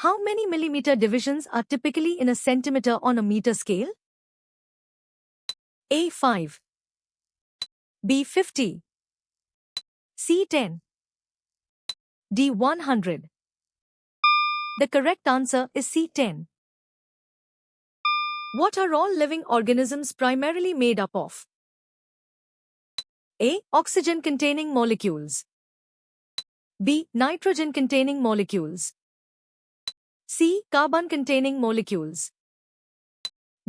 How many millimeter divisions are typically in a centimeter on a meter scale? A. 5. B. 50. C. 10. D. 100. The correct answer is C. 10. What are all living organisms primarily made up of? A. Oxygen-containing molecules. B. Nitrogen-containing molecules. C. Carbon-containing molecules.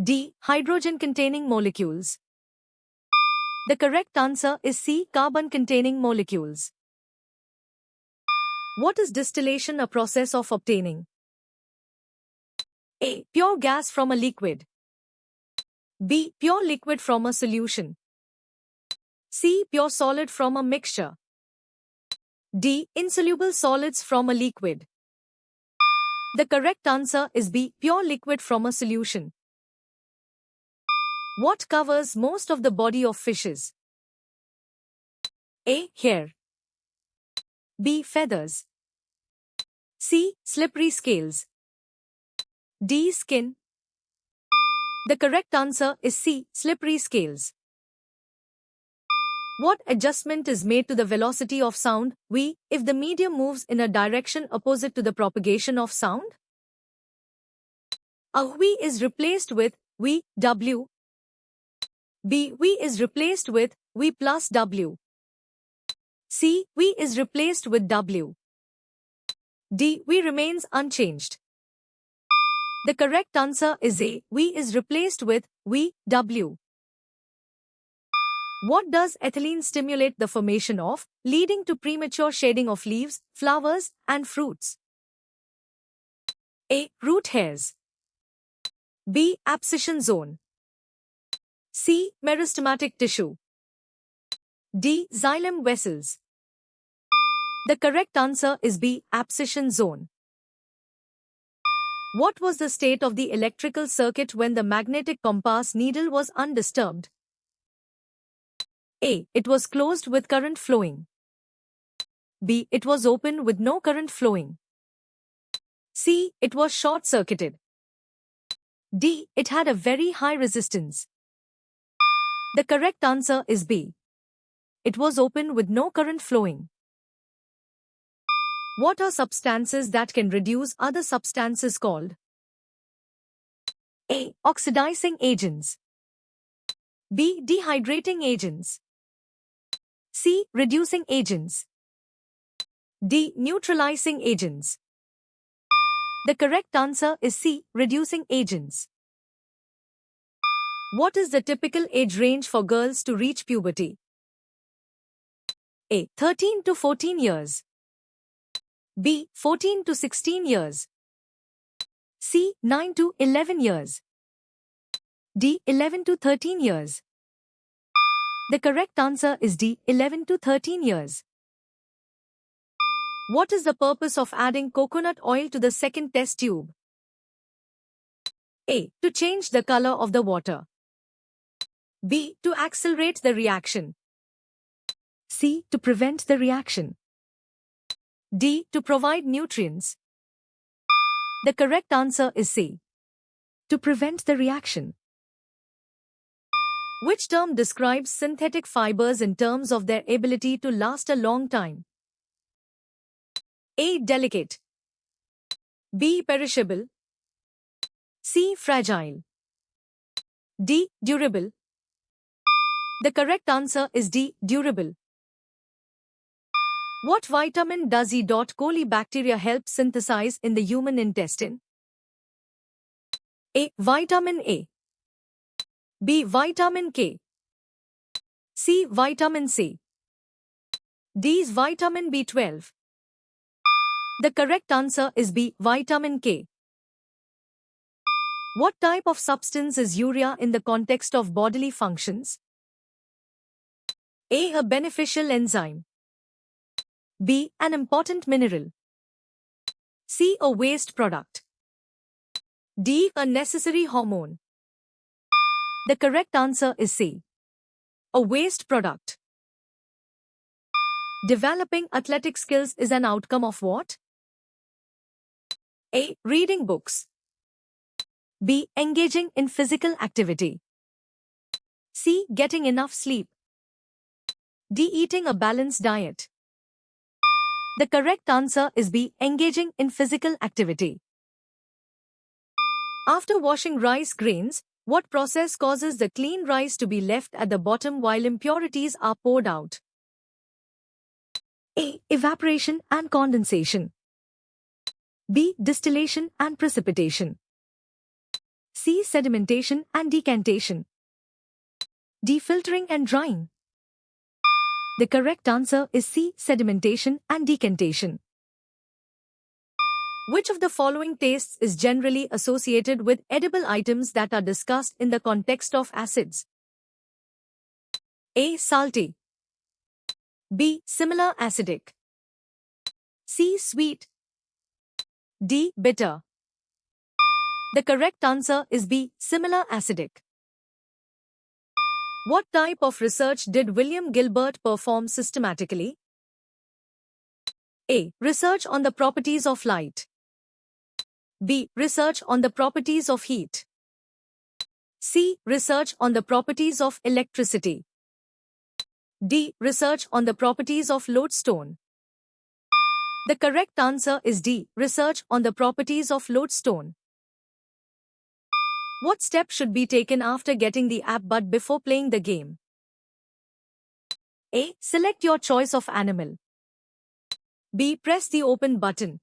D. Hydrogen-containing molecules. The correct answer is C. Carbon-containing molecules. What is distillation a process of obtaining? A. Pure gas from a liquid. B. Pure liquid from a solution. C. Pure solid from a mixture. D. Insoluble solids from a liquid. The correct answer is B. Pure liquid from a solution. What covers most of the body of fishes? A. Hair. B. Feathers. C. Slippery scales. D. Skin. The correct answer is C. Slippery scales. What adjustment is made to the velocity of sound, V, if the medium moves in a direction opposite to the propagation of sound? A V is replaced with V, W. B. V is replaced with V plus W. C. V is replaced with W. D. V remains unchanged. The correct answer is A. V is replaced with V, W. What does ethylene stimulate the formation of, leading to premature shading of leaves, flowers, and fruits? A. Root hairs. B. Abscission zone. C. Meristematic tissue. D. Xylem vessels. The correct answer is B. Abscission zone. What was the state of the electrical circuit when the magnetic compass needle was undisturbed? A. It was closed with current flowing. B. It was open with no current flowing. C. It was short-circuited. D. It had a very high resistance. The correct answer is B. It was open with no current flowing. What are substances that can reduce other substances called? A. Oxidizing agents. B. Dehydrating agents. C. Reducing agents. D. Neutralizing agents. The correct answer is C. Reducing agents. What is the typical age range for girls to reach puberty? A. 13 to 14 years. B. 14 to 16 years. C. 9 to 11 years. D. 11 to 13 years. The correct answer is D. 11 to 13 years. What is the purpose of adding coconut oil to the second test tube? A. To change the color of the water. B. To accelerate the reaction. C. To prevent the reaction. D. To provide nutrients. The correct answer is C. To prevent the reaction. Which term describes synthetic fibers in terms of their ability to last a long time? A. Delicate. B. Perishable. C. Fragile. D. Durable. The correct answer is D. Durable. What vitamin does E. coli bacteria help synthesize in the human intestine? A. Vitamin A. B. Vitamin K. C. Vitamin C. D. Is vitamin B12. The correct answer is B. Vitamin K. What type of substance is urea in the context of bodily functions? A. A beneficial enzyme. B. An important mineral. C. A waste product. D. A necessary hormone. The correct answer is C. A waste product. Developing athletic skills is an outcome of what? A. Reading books. B. Engaging in physical activity. C. Getting enough sleep. D. Eating a balanced diet. The correct answer is B. Engaging in physical activity. After washing rice grains, what process causes the clean rice to be left at the bottom while impurities are poured out? A. Evaporation and condensation. B. Distillation and precipitation. C. Sedimentation and decantation. D. Filtering and drying. The correct answer is C. Sedimentation and decantation. Which of the following tastes is generally associated with edible items that are discussed in the context of acids? A. Salty. B. Similar acidic. C. Sweet. D. Bitter. The correct answer is B. Similar acidic. What type of research did William Gilbert perform systematically? A. Research on the properties of light. B. Research on the properties of heat. C. Research on the properties of electricity. D. Research on the properties of lodestone. The correct answer is D. Research on the properties of lodestone. What step should be taken after getting the app but before playing the game? A. Select your choice of animal. B. Press the open button.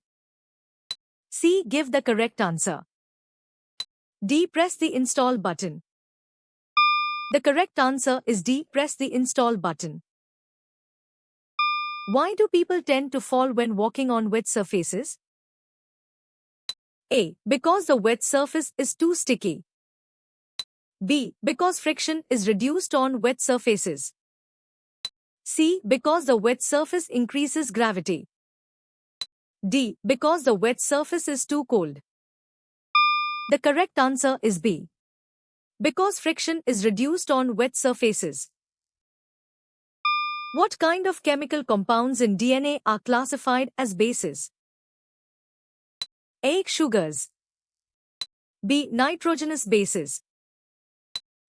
C. Give the correct answer. D. Press the install button. The correct answer is D. Press the install button. Why do people tend to fall when walking on wet surfaces? A. Because the wet surface is too sticky. B. Because friction is reduced on wet surfaces. C. Because the wet surface increases gravity. D. Because the wet surface is too cold. The correct answer is B. Because friction is reduced on wet surfaces. What kind of chemical compounds in DNA are classified as bases? A. Sugars. B. Nitrogenous bases.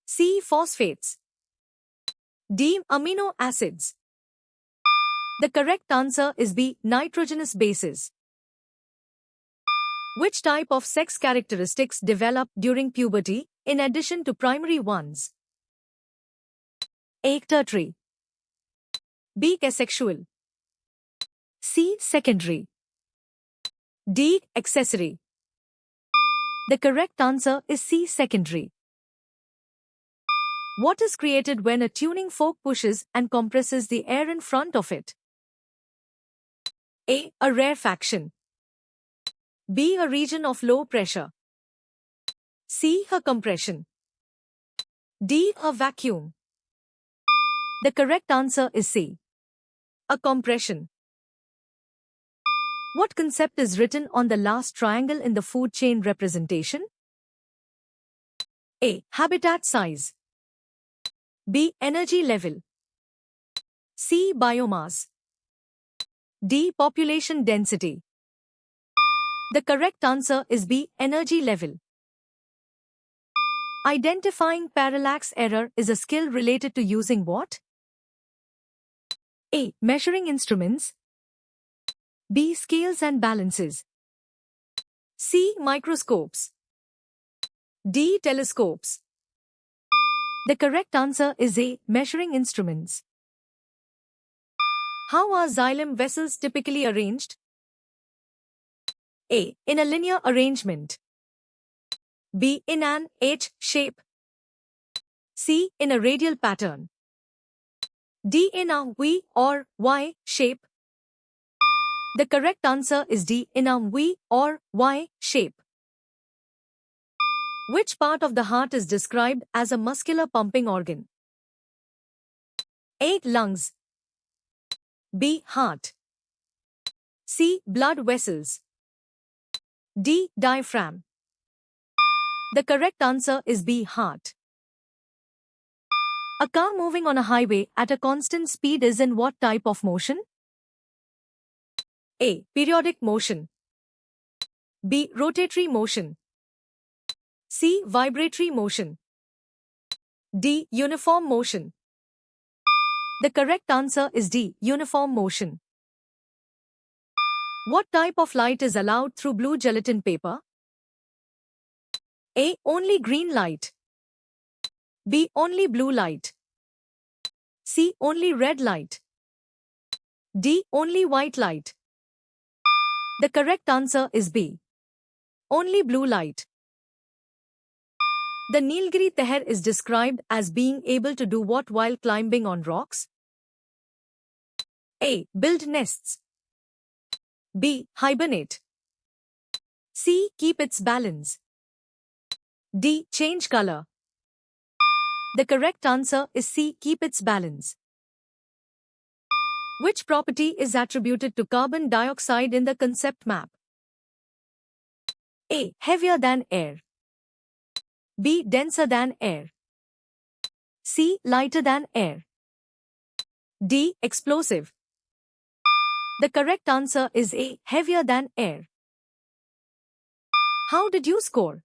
C. Phosphates. D. Amino acids. The correct answer is B. Nitrogenous bases. Which type of sex characteristics develop during puberty, in addition to primary ones? A. Tertiary. B. Asexual. C. Secondary. D. Accessory. The correct answer is C. Secondary. What is created when a tuning fork pushes and compresses the air in front of it? A. A rarefaction. B. A region of low pressure. C. A compression. D. A vacuum. The correct answer is C. A compression. What concept is written on the last triangle in the food chain representation? A. Habitat size. B. Energy level. C. Biomass. D. Population density. The correct answer is B. Energy level. Identifying parallax error is a skill related to using what? A. Measuring instruments. B. Scales and balances. C. Microscopes. D. Telescopes. The correct answer is A. Measuring instruments. How are xylem vessels typically arranged? A. In a linear arrangement. B. In an H shape. C. In a radial pattern. D. In a V or Y shape. The correct answer is D. In a V or Y shape. Which part of the heart is described as a muscular pumping organ? A. Lungs. B. Heart. C. Blood vessels. D. Diaphragm. The correct answer is B. Heart. A car moving on a highway at a constant speed is in what type of motion? A. Periodic motion. B. Rotatory motion. C. Vibratory motion. D. Uniform motion. The correct answer is D. Uniform motion. What type of light is allowed through blue gelatin paper? A. Only green light. B. Only blue light. C. Only red light. D. Only white light. The correct answer is B. Only blue light. The Nilgiri Tehar is described as being able to do what while climbing on rocks? A. Build nests. B. Hibernate. C. Keep its balance. D. Change color. The correct answer is C. Keep its balance. Which property is attributed to carbon dioxide in the concept map? A. Heavier than air. B. Denser than air. C. Lighter than air. D. Explosive. The correct answer is A. Heavier than air. How did you score?